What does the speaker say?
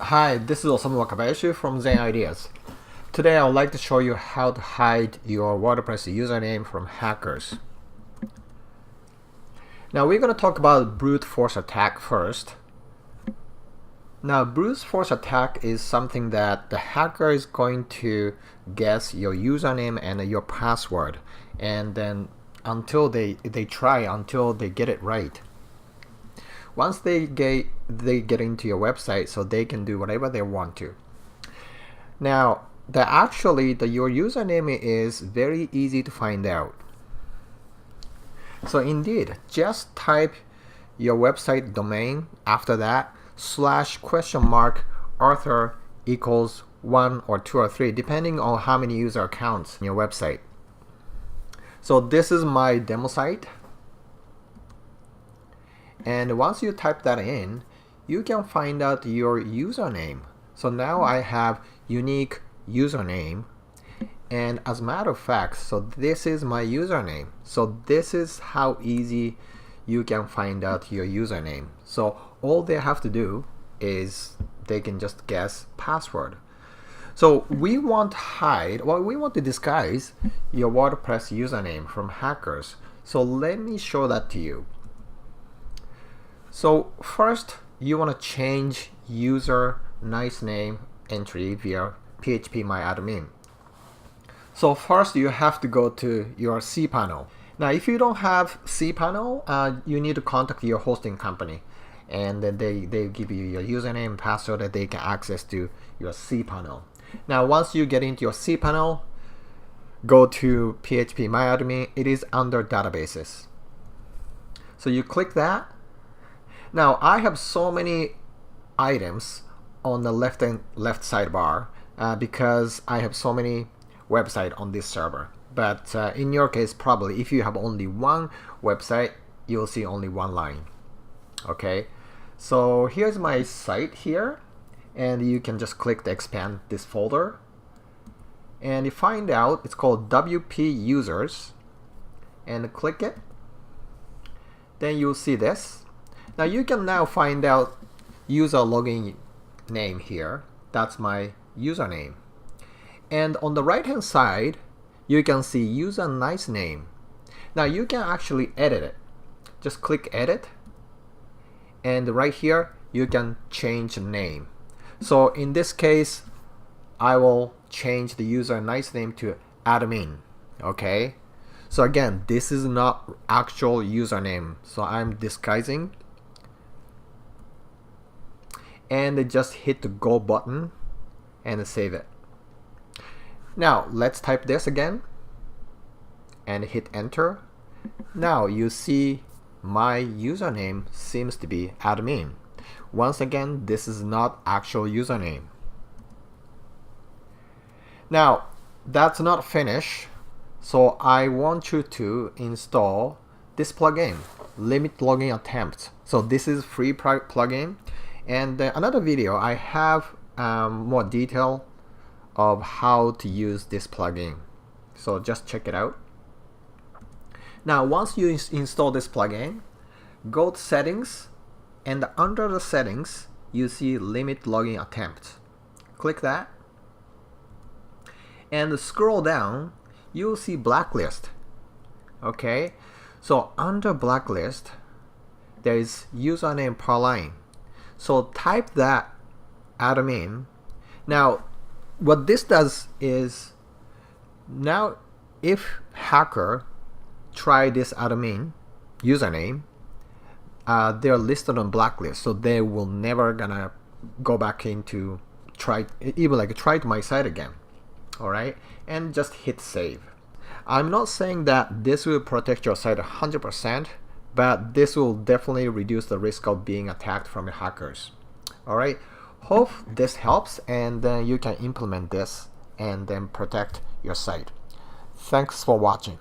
Hi, this is Osamu Wakabayashi from Zen Ideas. Today I would like to show you how to hide your WordPress username from hackers. Now we're going to talk about brute force attack first. Now brute force attack is something that the hacker is going to guess your username and your password, and then until they get it right. Once they get into your website, so they can do whatever they want to. Now, your username is very easy to find out. So indeed, just type your website domain after that /author equals 1 or 2 or 3, depending on how many user accounts in your website. So this is my demo site. And once you type that in, you can find out your username. So now I have unique username, and as a matter of fact, so this is my username. So this is how easy you can find out your username. So all they have to do is they can just guess password. So we want to disguise your WordPress username from hackers. So let me show that to you. So first, you want to change user nice name entry via phpMyAdmin. So first, you have to go to your cPanel. Now, if you don't have cPanel, you need to contact your hosting company, and then they give you your username and password that they can access to your cPanel. Now, once you get into your cPanel, go to phpMyAdmin. It is under databases. So you click that. Now I have so many items on the left sidebar because I have so many websites on this server. But in your case, probably if you have only one website, you'll see only one line. Okay, so here's my site here, and you can just click to expand this folder, and you find out it's called WP Users, and click it. Then you'll see this. Now you can now find out user login name here. That's my username. And on the right hand side, you can see user nice name. Now you can actually edit it. Just click edit. And right here, you can change the name. So in this case, I will change the user nice name to admin. Okay. So again, this is not actual username. So I'm disguising. And just hit the go button and save it. Now let's type this again and hit enter. Now you see my username seems to be admin. Once again, this is not actual username. Now that's not finished, so I want you to install this plugin, limit login attempts. So this is free plugin. And another video, I have more detail of how to use this plugin. So just check it out. Now, once you install this plugin, go to settings, and under the settings, you see limit login attempts. Click that. And scroll down, you'll see blacklist. Okay, so under blacklist, there is username per line. So type that admin. Now what this does is, now if hacker try this admin username, they're listed on blacklist, so they will never gonna go back into try my site again. Alright, and just hit save. I'm not saying that this will protect your site 100%, but this will definitely reduce the risk of being attacked from hackers. Alright, hope this helps, and then you can implement this and then protect your site. Thanks for watching.